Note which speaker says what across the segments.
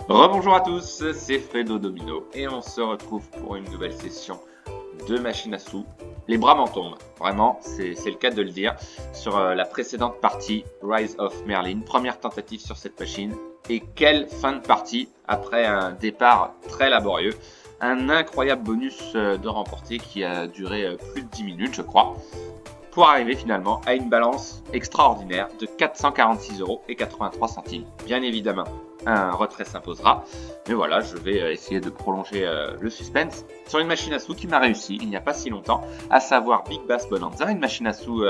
Speaker 1: Rebonjour à tous, c'est Fredo Domino et on se retrouve pour une nouvelle session de machine à sous. Les bras m'en tombent, vraiment, c'est le cas de le dire. Sur la précédente partie, Rise of Merlin, première tentative sur cette machine. Et quelle fin de partie après un départ très laborieux. Un incroyable bonus de remporté qui a duré plus de 10 minutes je crois. Pour arriver finalement à une balance extraordinaire de 446,83 €. Bien évidemment, un retrait s'imposera. Mais voilà, je vais essayer de prolonger le suspense sur une machine à sous qui m'a réussi il n'y a pas si longtemps, à savoir Big Bass Bonanza, une machine à sous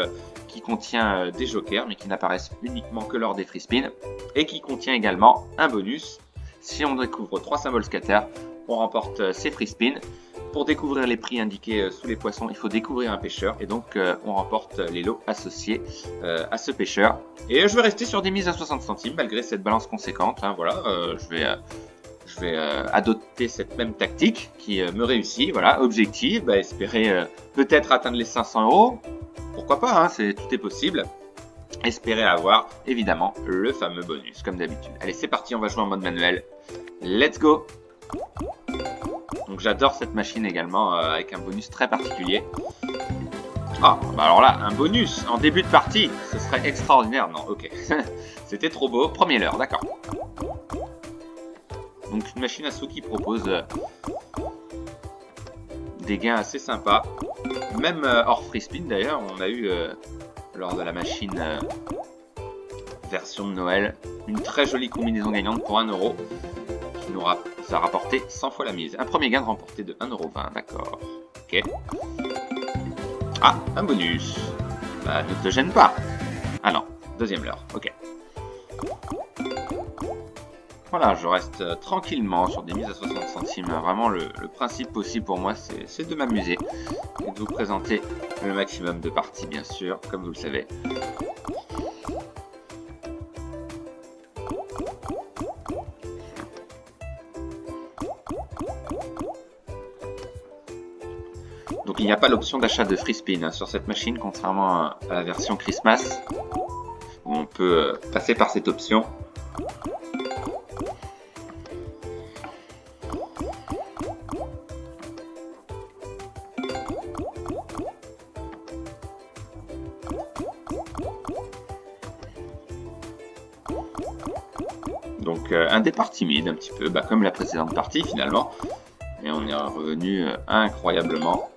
Speaker 1: qui contient des jokers mais qui n'apparaissent uniquement que lors des free spins et qui contient également un bonus. Si on découvre 3 symboles scatter, on remporte ces free spins. Pour découvrir les prix indiqués sous les poissons, il faut découvrir un pêcheur et donc on remporte les lots associés à ce pêcheur. Et je vais rester sur des mises à 60 centimes malgré cette balance conséquente. Hein, voilà, je vais adopter cette même tactique qui me réussit. Voilà, objectif, espérer peut-être atteindre les 500 €. Pourquoi pas, hein, tout est possible. Espérer avoir évidemment le fameux bonus comme d'habitude. Allez, c'est parti, on va jouer en mode manuel. Let's go! Donc j'adore cette machine également avec un bonus très particulier. Ah, bah alors là, un bonus en début de partie, ce serait extraordinaire. Non, ok. C'était trop beau. Premier leurre, d'accord. Donc une machine à sous qui propose des gains assez sympas. Même hors free spin d'ailleurs, on a eu lors de la machine version de Noël, une très jolie combinaison gagnante pour 1 € qui nous a rapporté 100 fois la mise. Un premier gain de remporté de 1,20 €, d'accord. Ok. Ah, un bonus. Bah, ne te gêne pas. Ah non, deuxième leurre, ok. Voilà, je reste tranquillement sur des mises à 60 centimes. Vraiment, le principe possible pour moi, c'est de m'amuser et de vous présenter le maximum de parties, bien sûr, comme vous le savez. Donc il n'y a pas l'option d'achat de free spin sur cette machine, contrairement à la version Christmas, où on peut passer par cette option. Donc un départ timide un petit peu, comme la précédente partie finalement. Et on est revenu incroyablement.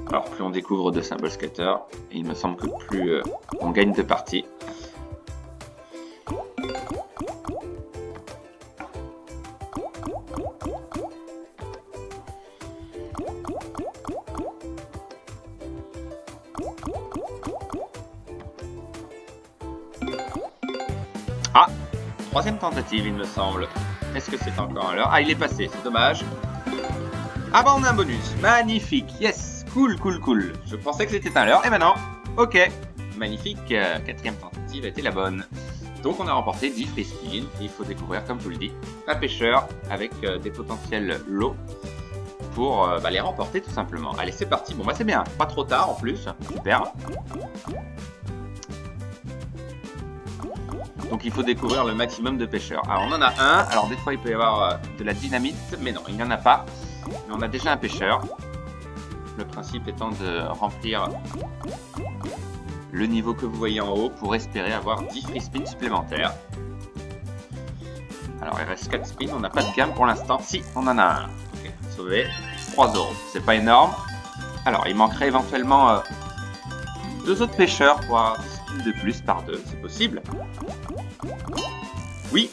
Speaker 1: Alors plus on découvre de symboles scatter, et il me semble que plus on gagne de parties. Ah, troisième tentative il me semble. Est-ce que c'est encore un leurre? Ah, il est passé, c'est dommage. Ah bah on a un bonus, magnifique, yes. Cool, cool, cool. Je pensais que c'était un leurre, et maintenant, ok. Magnifique, quatrième tentative a été la bonne. Donc on a remporté 10 free spins, et il faut découvrir, comme je vous le dis, un pêcheur avec des potentiels lots pour les remporter tout simplement. Allez, c'est parti. Bon bah c'est bien, pas trop tard en plus, super. Donc il faut découvrir le maximum de pêcheurs. Alors on en a un, alors des fois il peut y avoir de la dynamite, mais non, il n'y en a pas. Mais on a déjà un pêcheur. Le principe étant de remplir le niveau que vous voyez en haut pour espérer avoir 10 free spins supplémentaires. Alors il reste 4 spins, on n'a pas de gamme pour l'instant. Si, on en a un. Ok, sauvé. 3 €, c'est pas énorme. Alors il manquerait éventuellement 2 autres pêcheurs pour avoir 10 spins de plus par 2, c'est possible. Oui,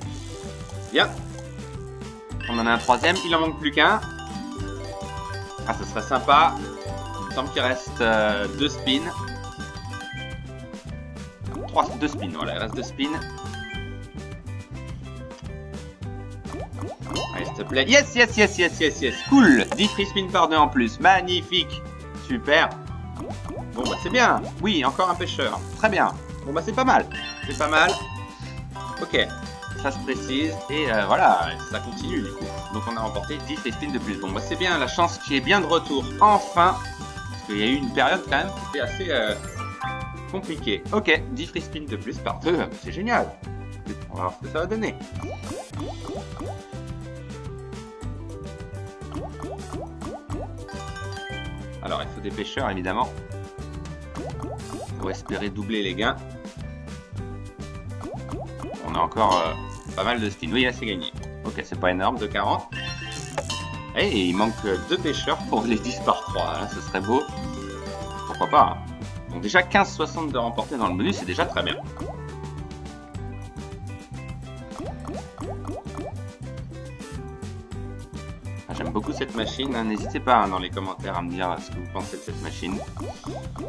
Speaker 1: bien. On en a un troisième, il en manque plus qu'un. Ah, ce serait sympa. Il me semble qu'il reste 2 spins. 2 spins, voilà, il reste 2 spins. Allez, s'il te plaît. Yes, yes, yes, yes, yes, yes. Cool. 10 free spins par 2 en plus. Magnifique. Super. Bon, bah c'est bien. Oui, encore un pêcheur. Très bien. Bon, bah c'est pas mal. C'est pas mal. Ok. Ça se précise. Et voilà, ça continue du coup. Donc on a remporté 10 free spins de plus. Bon, bah c'est bien. La chance qui est bien de retour. Enfin. Parce qu'il y a eu une période quand même qui était compliqué. Ok, 10 free spin de plus par 2, c'est génial. On va voir ce que ça va donner. Alors, il faut des pêcheurs, évidemment, pour espérer doubler les gains. On a encore pas mal de spins. Oui, là, c'est gagné. Ok, c'est pas énorme, 2,40. Et il manque 2 pêcheurs pour les 10 par 3. Là, ce serait beau. Pourquoi pas, hein. Donc déjà, 15,60 de remporter dans le bonus, c'est déjà très bien. J'aime beaucoup cette machine, hein. N'hésitez pas hein, dans les commentaires à me dire ce que vous pensez de cette machine.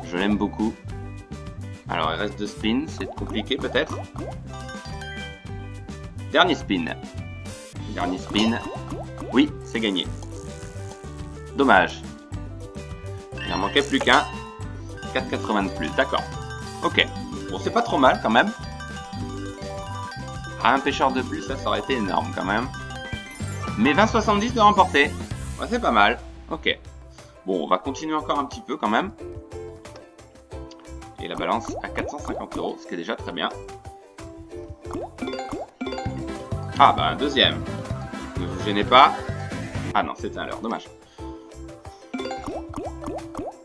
Speaker 1: Je l'aime beaucoup. Alors il reste 2 spins, c'est compliqué peut-être. Dernier spin. Dernier spin. Oui, c'est gagné. Dommage. Il en manquait plus qu'un. 4,80 de plus, d'accord. Ok. Bon, c'est pas trop mal quand même. Ah, un pêcheur de plus, ça aurait été énorme quand même. Mais 20,70 de remporter. Ouais, c'est pas mal. Ok. Bon, on va continuer encore un petit peu quand même. Et la balance à 450 €, ce qui est déjà très bien. Ah, bah un deuxième. Ne vous gênez pas. Ah non, c'était un leurre, dommage.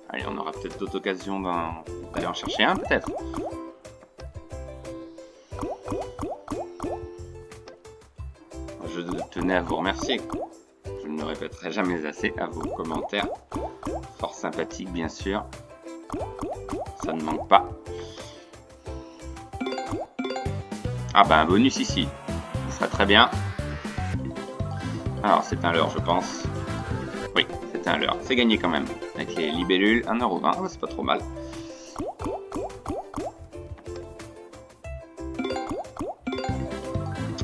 Speaker 1: Allez, on aura peut-être d'autres occasions d'aller en chercher un, peut-être. Je tenais à vous remercier. Je ne me répéterai jamais assez à vos commentaires. Fort sympathiques, bien sûr. Ça ne manque pas. Ah bah un bonus ici. Ce serait très bien. Alors c'est un leurre, je pense. Oui, c'est un leurre. C'est gagné quand même. Avec les libellules, 1,20 €. Oh, c'est pas trop mal.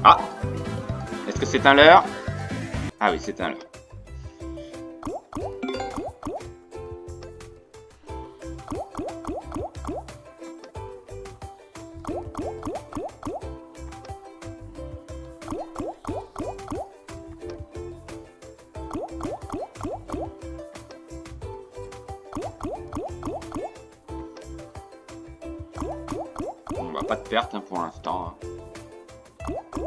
Speaker 1: Ah! Est-ce que c'est un leurre? Ah oui, c'est un leurre. Bon, bah, pas de perte hein, pour l'instant.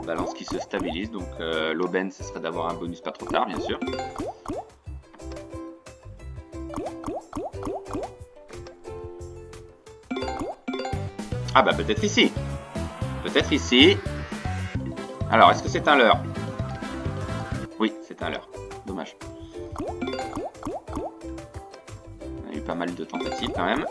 Speaker 1: Balance qui se stabilise, donc l'aubaine ce serait d'avoir un bonus pas trop tard, bien sûr. Ah bah peut-être ici. Peut-être ici. Alors, est-ce que c'est un leurre? Oui, c'est un leurre. Dommage. On a eu pas mal de tentatives quand même.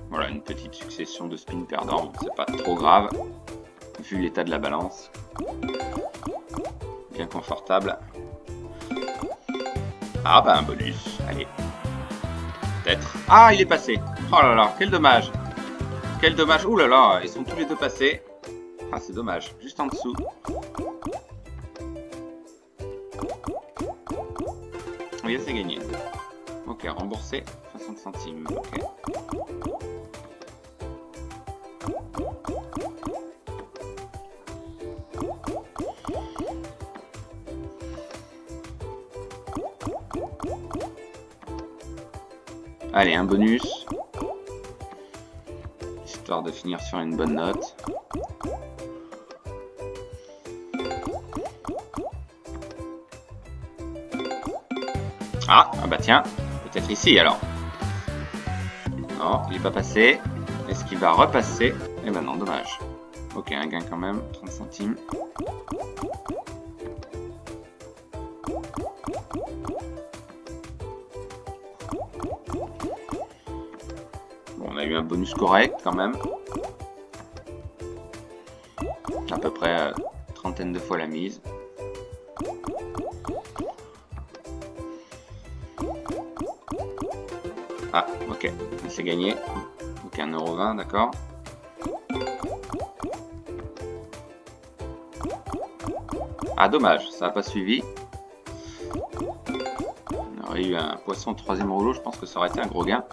Speaker 1: Voilà, une petite succession de spins perdants, c'est pas trop grave, vu l'état de la balance. Bien confortable. Ah bah un bonus, allez. Peut-être. Ah, il est passé. Oh là là, quel dommage. Quel dommage. Ouh là là, ils sont tous les deux passés. Ah, c'est dommage, juste en dessous. Oui, c'est gagné. Ok, remboursé, 60 centimes. Ok. Allez, un bonus. Histoire de finir sur une bonne note. Ah bah tiens, peut-être ici alors. Non, il n'est pas passé. Est-ce qu'il va repasser? Eh ben non, dommage. Ok, un gain quand même, 30 centimes. Bon, on a eu un bonus correct quand même. À peu près trentaine de fois la mise. Ah, ok, c'est gagné. Donc 1,20 €, d'accord. Ah, dommage, ça n'a pas suivi. On aurait eu un poisson au 3e rouleau, je pense que ça aurait été un gros gain.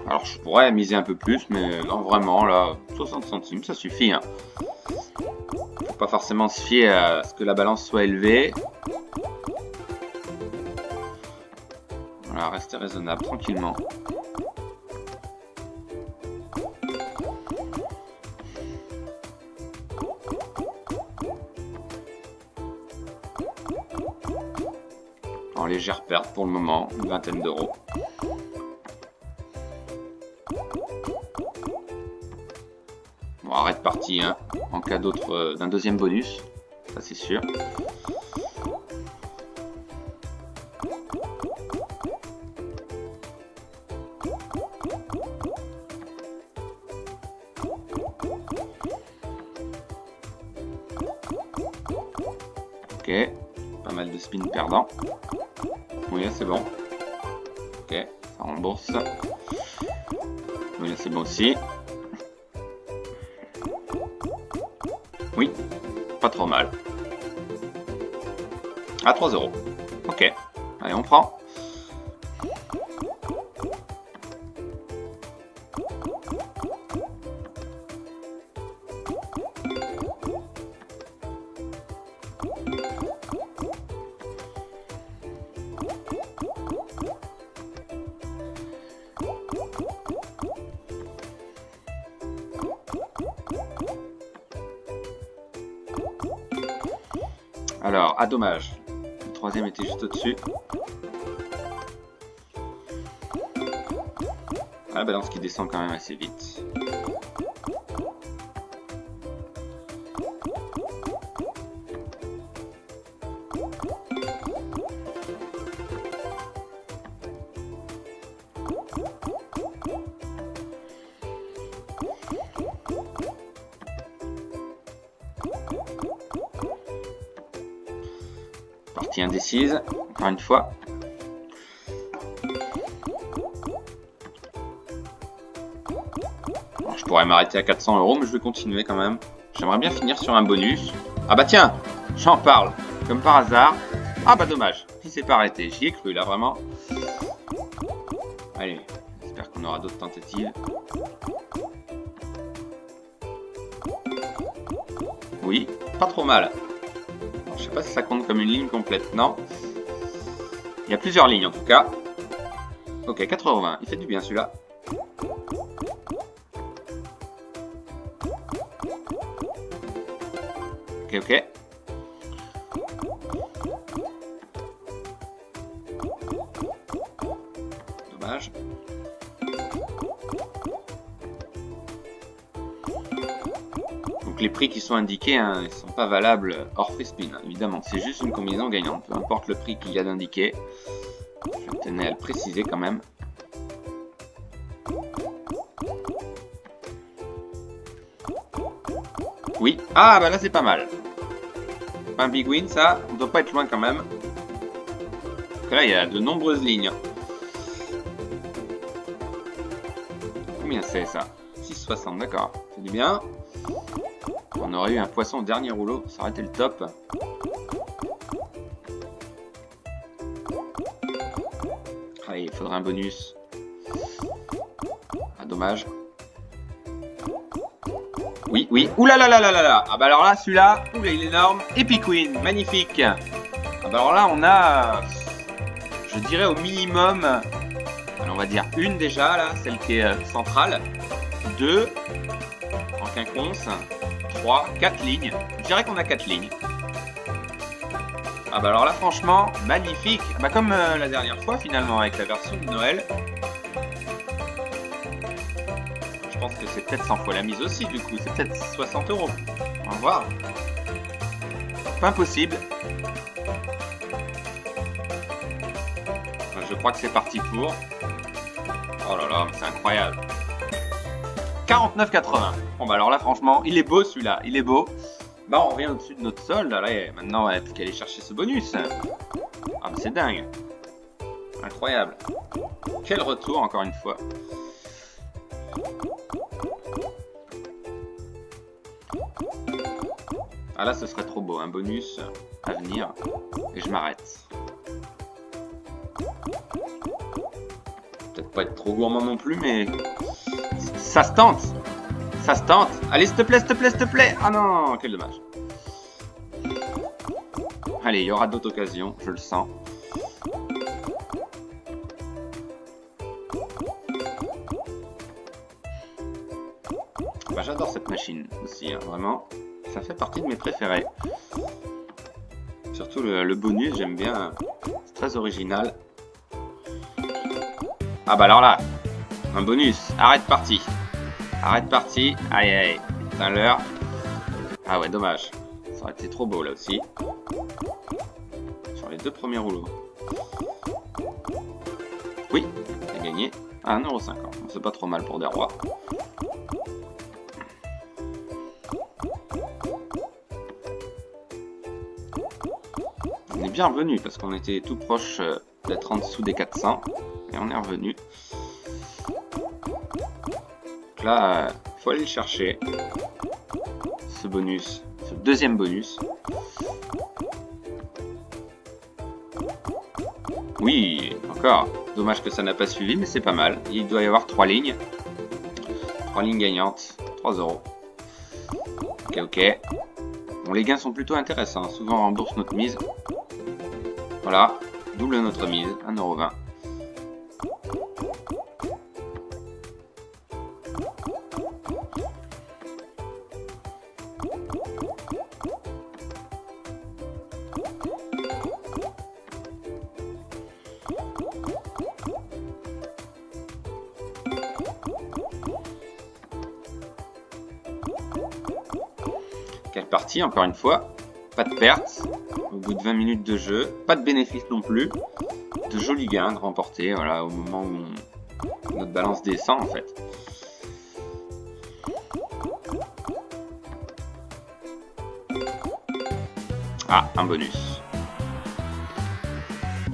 Speaker 1: Alors je pourrais miser un peu plus, mais non, vraiment là, 60 centimes, ça suffit. Hein. Faut pas forcément se fier à ce que la balance soit élevée. Voilà, rester raisonnable, tranquillement. En légère perte pour le moment, une vingtaine d'euros. Bon, arrête partie, hein, en cas d'un deuxième bonus, ça c'est sûr. Ok, pas mal de spins perdants. Oui, là c'est bon. Ok, ça rembourse. Oui, là c'est bon aussi. Oui, pas trop mal. À 3 euros. Ok, allez, on prend. Alors, ah dommage. Le 3e était juste au-dessus. La balance qui descend quand même assez vite. Partie indécise, encore une fois. Bon, je pourrais m'arrêter à 400 euros, mais je vais continuer quand même. J'aimerais bien finir sur un bonus. Ah bah tiens, j'en parle, comme par hasard. Ah bah dommage, il s'est pas arrêté. J'y ai cru là, vraiment. Allez, j'espère qu'on aura d'autres tentatives. Oui, pas trop mal. Je sais pas si ça compte comme une ligne complète, non. Il y a plusieurs lignes en tout cas. Ok, 4,20 €, il fait du bien celui-là. Ok, ok. Dommage. Donc les prix qui sont indiqués, hein, ils ne sont pas valables hors free spin, hein, évidemment. C'est juste une combinaison gagnante, peu importe le prix qu'il y a d'indiqué. Je tenais à le préciser quand même. Oui. Ah bah là c'est pas mal. Un big win ça, on doit pas être loin quand même. Parce que là il y a de nombreuses lignes. Combien c'est ça? 6,60, d'accord. C'est du bien. On aurait eu un poisson au dernier rouleau, ça aurait été le top. Allez, il faudrait un bonus. Ah, dommage. Oui, oui. Ouh là là là là là là. Ah bah alors là, celui-là, oula, il est énorme. Epic Win, magnifique. Ah bah alors là, on a, je dirais au minimum, alors on va dire une déjà, là, celle qui est centrale. 2, en quinconce. 3, 4 lignes. Je dirais qu'on a 4 lignes. Ah bah alors là, franchement, magnifique. Bah comme la dernière fois, finalement, avec la version de Noël. Je pense que c'est peut-être 100 fois la mise aussi, du coup. C'est peut-être 60 €. On va voir. Pas impossible. Je crois que c'est parti pour. Oh là là, c'est incroyable. 49,80. Bon bah alors là, franchement, il est beau celui-là. Il est beau. Bah on revient au-dessus de notre solde. Là, maintenant, il n'y a plus qu'à aller chercher ce bonus. Ah mais c'est dingue. Incroyable. Quel retour, encore une fois. Ah là, ce serait trop beau. Un bonus à venir. Et je m'arrête. Peut-être pas être trop gourmand non plus, mais... Ça se tente. Ça se tente. Allez, s'il te plaît, s'il te plaît, s'il te plaît. Ah non, quel dommage. Allez, il y aura d'autres occasions, je le sens. Bah, j'adore cette machine aussi, hein, vraiment. Ça fait partie de mes préférés. Surtout le bonus, j'aime bien. C'est très original. Ah bah alors là, un bonus. Arrête partie. Arrête partie. Aïe aïe. C'est un leurre. Ah ouais, dommage. Ça aurait été trop beau là aussi. Sur les deux premiers rouleaux. Oui, j'ai gagné 1,50 €. C'est pas trop mal pour des rois. On est bien revenu parce qu'on était tout proche d'être en dessous des 400. Et on est revenu. Donc là, faut aller le chercher. Ce bonus. Ce deuxième bonus. Oui, encore. Dommage que ça n'a pas suivi, mais c'est pas mal. Il doit y avoir 3 lignes. 3 lignes gagnantes. 3 €. Ok, ok. Bon, les gains sont plutôt intéressants. Souvent, on rembourse notre mise. Voilà. Double notre mise. 1,20 €. Quelle partie, encore une fois. Pas de perte. Au bout de 20 minutes de jeu. Pas de bénéfice non plus. De jolis gains de remporter, voilà, au moment où notre balance descend, en fait. Ah, un bonus.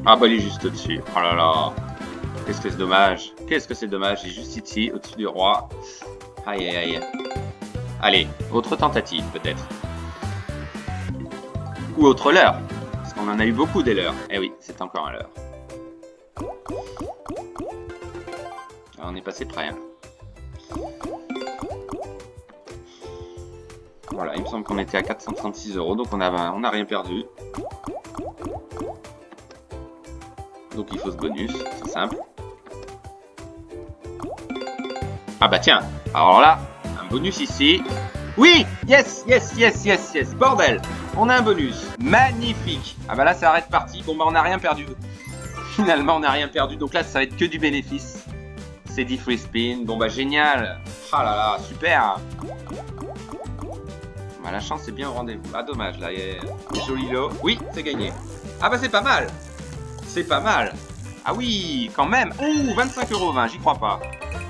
Speaker 1: Ah bah il est juste au-dessus. Oh là là. Qu'est-ce que c'est dommage. Qu'est-ce que c'est dommage. Il est juste ici, au-dessus du roi. Aïe aïe aïe. Allez, autre tentative peut-être. Ou autre leurre. Parce qu'on en a eu beaucoup des leurres. Eh oui, c'est encore un leurre. Alors, on est passé près. Hein. Voilà, il me semble qu'on était à 436 €, donc on a rien perdu. Donc il faut ce bonus, c'est simple. Ah bah tiens, alors là, un bonus ici. Oui, yes, yes, yes, yes, yes, bordel. On a un bonus, magnifique. Ah bah là, ça arrête parti. Bon bah on n'a rien perdu. Finalement, on n'a rien perdu, donc là, ça va être que du bénéfice. C'est 10 free spin, bon bah génial. Ah là là, super. Bah, la chance est bien au rendez-vous. Ah dommage, là, il y a des jolis lots. Oui, c'est gagné. Ah bah c'est pas mal. C'est pas mal. Ah oui, quand même. Ouh, 25,20 €, j'y crois pas.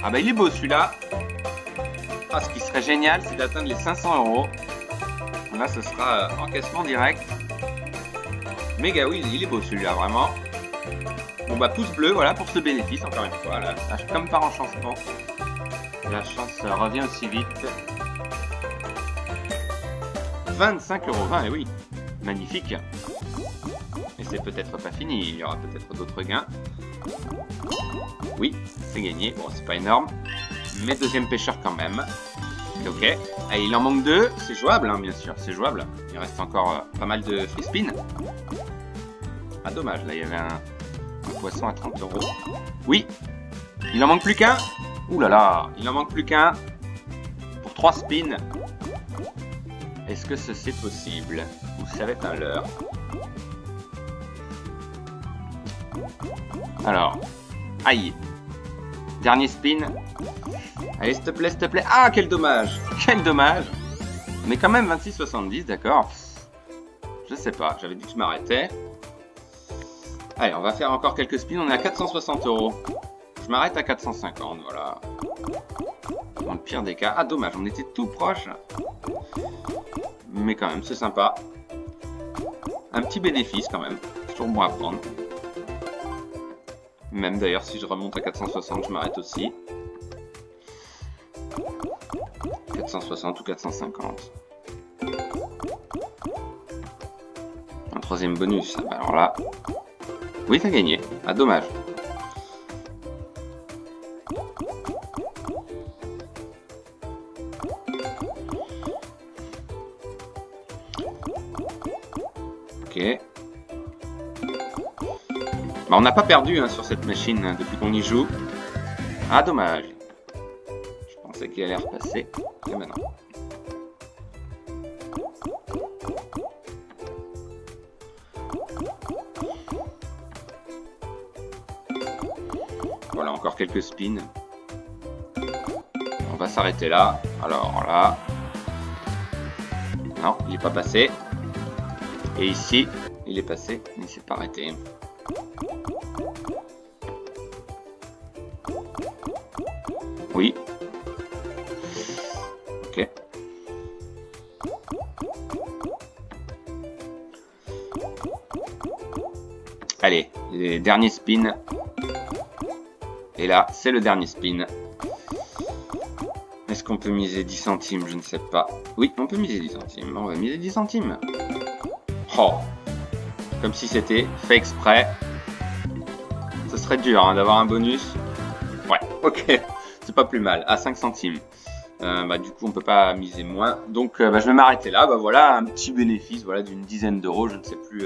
Speaker 1: Ah bah il est beau celui-là. Ah, ce qui serait génial, c'est d'atteindre les 500 €. Là, ce sera encaissement direct. Méga oui, il est beau celui-là, vraiment. Bon bah pouce bleu, voilà, pour ce bénéfice, encore une fois. Là, comme par enchantement. La chance revient aussi vite. 25,20 €, et oui. Magnifique. Et c'est peut-être pas fini, il y aura peut-être d'autres gains. Oui, c'est gagné. Bon, c'est pas énorme. Mais deuxième pêcheur quand même. Ok. Et il en manque 2. C'est jouable, hein, bien sûr. C'est jouable. Il reste encore pas mal de free spin. Ah, dommage. Là, il y avait un poisson à 30 €. Oui. Il en manque plus qu'un. Ouh là là. Il en manque plus qu'un. Pour 3 spins. Est-ce que c'est possible? Ou ça va être un leurre? Alors. Aïe. Dernier spin. Allez, s'il te plaît, s'il te plaît. Ah, quel dommage. Quel dommage. Mais quand même 26,70, d'accord. Je sais pas, j'avais dit que je m'arrêtais. Allez, on va faire encore quelques spins. On est à 460 €. Je m'arrête à 450, voilà. Dans le pire des cas. Ah, dommage, on était tout proche. Mais quand même, c'est sympa. Un petit bénéfice quand même. C'est toujours bon à prendre. Même d'ailleurs, si je remonte à 460, je m'arrête aussi. 460 ou 450. Un troisième bonus. Alors là... Oui, t'as gagné. Ah, dommage. Ok. Bah, on n'a pas perdu hein, sur cette machine hein, depuis qu'on y joue. Ah, dommage. Je pensais qu'il allait repasser. Et maintenant. Voilà, encore quelques spins. On va s'arrêter là. Alors là... Non, il n'est pas passé. Et ici, il est passé, mais il s'est pas arrêté. Oui. Ok. Allez, les derniers spins. Et là, c'est le dernier spin. Est-ce qu'on peut miser 10 centimes? Je ne sais pas. Oui, on peut miser 10 centimes. On va miser 10 centimes. Oh, comme si c'était fait exprès. Ce serait dur hein, d'avoir un bonus. Ouais, ok. C'est pas plus mal. À 5 centimes. Du coup, on peut pas miser moins. Donc, je vais m'arrêter là. Voilà, un petit bénéfice voilà, d'une dizaine d'euros. Je ne sais plus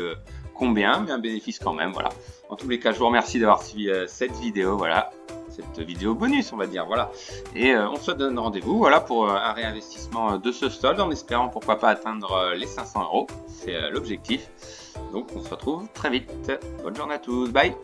Speaker 1: combien, mais un bénéfice quand même. Voilà. En tous les cas, je vous remercie d'avoir suivi cette vidéo. Voilà. Cette vidéo bonus, on va dire. Voilà. Et on se donne rendez-vous voilà, pour un réinvestissement de ce solde en espérant pourquoi pas atteindre les 500 euros. C'est l'objectif. Donc, on se retrouve très vite. Bonne journée à tous. Bye.